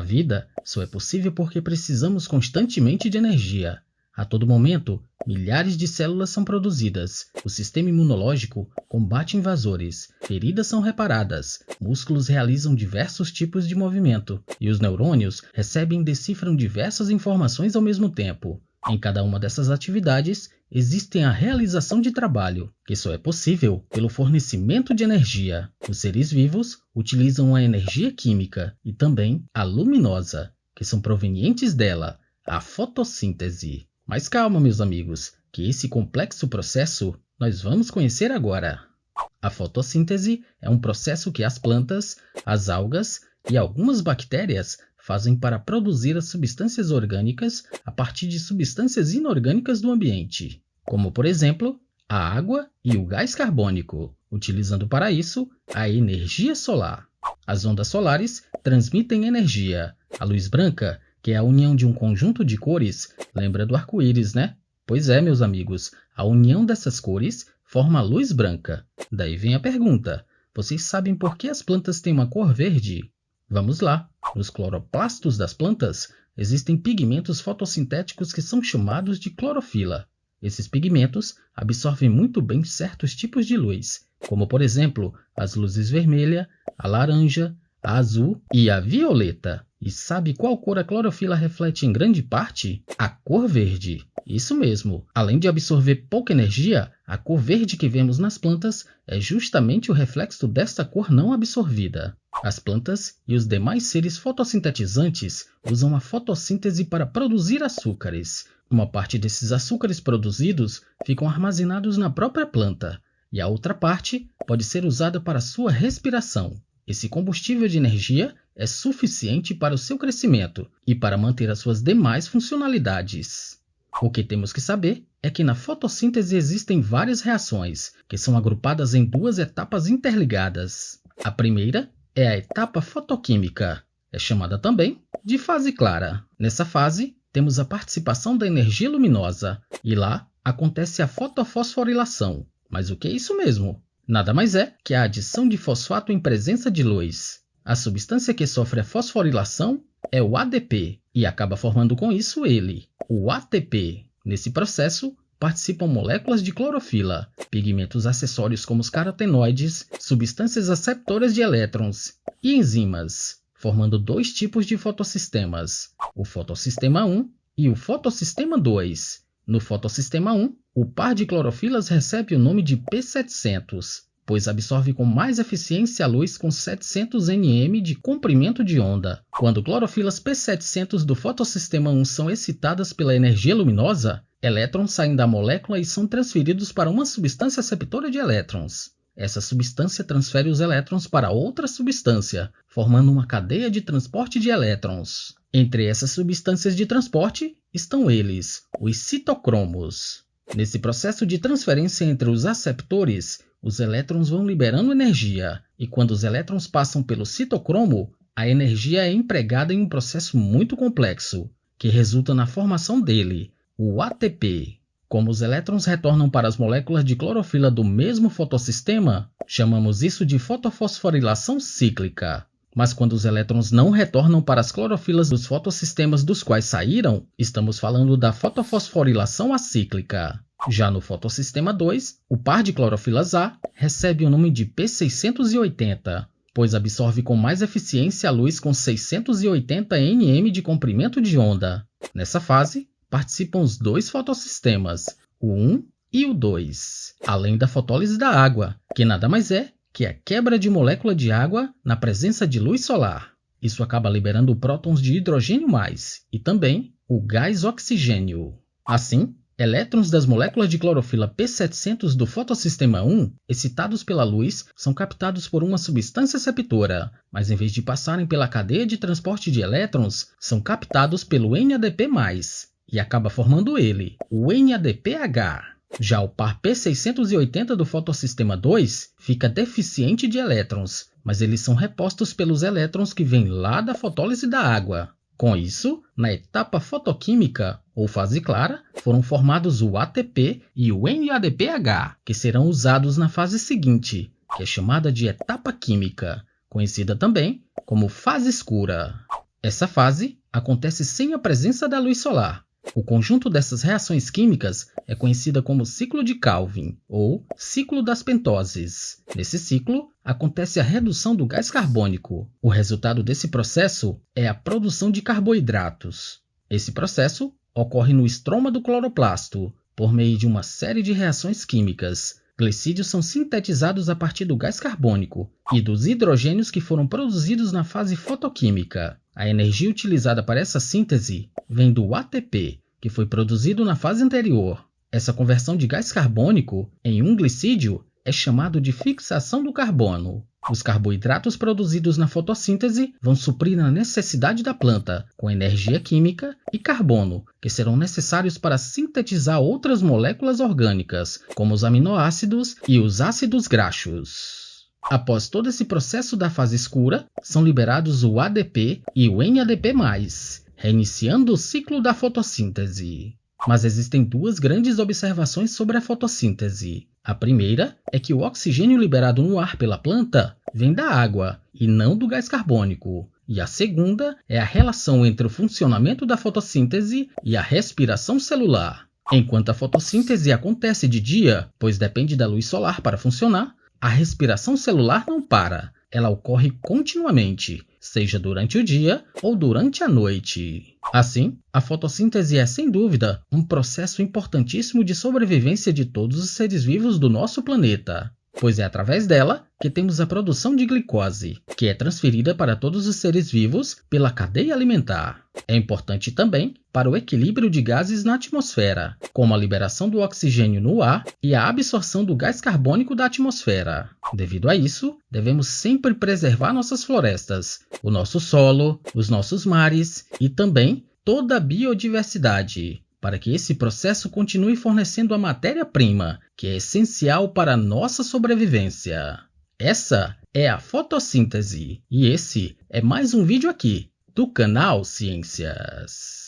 vida só é possível porque precisamos constantemente de energia. A todo momento, milhares de células são produzidas, o sistema imunológico combate invasores, feridas são reparadas, músculos realizam diversos tipos de movimento e os neurônios recebem e decifram diversas informações ao mesmo tempo. Em cada uma dessas atividades, existe a realização de trabalho, que só é possível pelo fornecimento de energia. Os seres vivos utilizam a energia química e também a luminosa, que são provenientes dela, a fotossíntese. Mas calma, meus amigos, que esse complexo processo nós vamos conhecer agora. A fotossíntese é um processo que as plantas, as algas e algumas bactérias fazem para produzir as substâncias orgânicas a partir de substâncias inorgânicas do ambiente, como, por exemplo, a água e o gás carbônico, utilizando para isso a energia solar. As ondas solares transmitem energia. A luz branca, que é a união de um conjunto de cores, lembra do arco-íris, né? Pois é, meus amigos, a união dessas cores forma a luz branca. Daí vem a pergunta: vocês sabem por que as plantas têm uma cor verde? Vamos lá! Nos cloroplastos das plantas existem pigmentos fotossintéticos que são chamados de clorofila. Esses pigmentos absorvem muito bem certos tipos de luz, como por exemplo as luzes vermelha, a laranja, a azul e a violeta. E sabe qual cor a clorofila reflete em grande parte? A cor verde. Isso mesmo. Além de absorver pouca energia, a cor verde que vemos nas plantas é justamente o reflexo desta cor não absorvida. As plantas e os demais seres fotossintetizantes usam a fotossíntese para produzir açúcares. Uma parte desses açúcares produzidos ficam armazenados na própria planta, e a outra parte pode ser usada para sua respiração. Esse combustível de energia é suficiente para o seu crescimento e para manter as suas demais funcionalidades. O que temos que saber é que na fotossíntese existem várias reações, que são agrupadas em duas etapas interligadas. A primeira é a etapa fotoquímica, é chamada também de fase clara. Nessa fase, temos a participação da energia luminosa, e lá acontece a fotofosforilação. Mas o que é isso mesmo? Nada mais é que a adição de fosfato em presença de luz. A substância que sofre a fosforilação é o ADP e acaba formando com isso ele, o ATP. Nesse processo, participam moléculas de clorofila, pigmentos acessórios como os carotenoides, substâncias aceptoras de elétrons e enzimas, formando dois tipos de fotossistemas, o fotossistema 1 e o fotossistema 2. No fotossistema 1, o par de clorofilas recebe o nome de P700, pois absorve com mais eficiência a luz com 700 nm de comprimento de onda. Quando clorofilas P700 do fotossistema 1 são excitadas pela energia luminosa, elétrons saem da molécula e são transferidos para uma substância aceptora de elétrons. Essa substância transfere os elétrons para outra substância, formando uma cadeia de transporte de elétrons. Entre essas substâncias de transporte estão eles, os citocromos. Nesse processo de transferência entre os aceptores, os elétrons vão liberando energia, e quando os elétrons passam pelo citocromo, a energia é empregada em um processo muito complexo, que resulta na formação dele, o ATP. Como os elétrons retornam para as moléculas de clorofila do mesmo fotossistema, chamamos isso de fotofosforilação cíclica. Mas quando os elétrons não retornam para as clorofilas dos fotossistemas dos quais saíram, estamos falando da fotofosforilação acíclica. Já no fotossistema 2, o par de clorofilas A recebe o nome de P680, pois absorve com mais eficiência a luz com 680 nm de comprimento de onda. Nessa fase, participam os dois fotossistemas, o 1 e o 2, além da fotólise da água, que nada mais é que a quebra de molécula de água na presença de luz solar. Isso acaba liberando prótons de hidrogênio+, e também o gás oxigênio. Assim, elétrons das moléculas de clorofila P700 do fotossistema 1, excitados pela luz, são captados por uma substância aceptora, mas em vez de passarem pela cadeia de transporte de elétrons, são captados pelo NADP+, e acaba formando ele, o NADPH. Já o par P680 do fotossistema 2 fica deficiente de elétrons, mas eles são repostos pelos elétrons que vêm lá da fotólise da água. Com isso, na etapa fotoquímica, ou fase clara, foram formados o ATP e o NADPH, que serão usados na fase seguinte, que é chamada de etapa química, conhecida também como fase escura. Essa fase acontece sem a presença da luz solar. O conjunto dessas reações químicas é conhecida como ciclo de Calvin, ou ciclo das pentoses. Nesse ciclo, acontece a redução do gás carbônico. O resultado desse processo é a produção de carboidratos. Esse processo ocorre no estroma do cloroplasto, por meio de uma série de reações químicas. Glicídios são sintetizados a partir do gás carbônico e dos hidrogênios que foram produzidos na fase fotoquímica. A energia utilizada para essa síntese vem do ATP, que foi produzido na fase anterior. Essa conversão de gás carbônico em um glicídio é chamado de fixação do carbono. Os carboidratos produzidos na fotossíntese vão suprir a necessidade da planta, com energia química e carbono, que serão necessários para sintetizar outras moléculas orgânicas, como os aminoácidos e os ácidos graxos. Após todo esse processo da fase escura, são liberados o ADP e o NADP+, reiniciando o ciclo da fotossíntese. Mas existem duas grandes observações sobre a fotossíntese. A primeira é que o oxigênio liberado no ar pela planta vem da água e não do gás carbônico. E a segunda é a relação entre o funcionamento da fotossíntese e a respiração celular. Enquanto a fotossíntese acontece de dia, pois depende da luz solar para funcionar, a respiração celular não para. Ela ocorre continuamente, seja durante o dia ou durante a noite. Assim, a fotossíntese é, sem dúvida, um processo importantíssimo de sobrevivência de todos os seres vivos do nosso planeta, pois é através dela que temos a produção de glicose, que é transferida para todos os seres vivos pela cadeia alimentar. É importante também para o equilíbrio de gases na atmosfera, como a liberação do oxigênio no ar e a absorção do gás carbônico da atmosfera. Devido a isso, devemos sempre preservar nossas florestas, o nosso solo, os nossos mares e também toda a biodiversidade, para que esse processo continue fornecendo a matéria-prima, que é essencial para a nossa sobrevivência. Essa é a fotossíntese, e esse é mais um vídeo aqui do canal Ciências.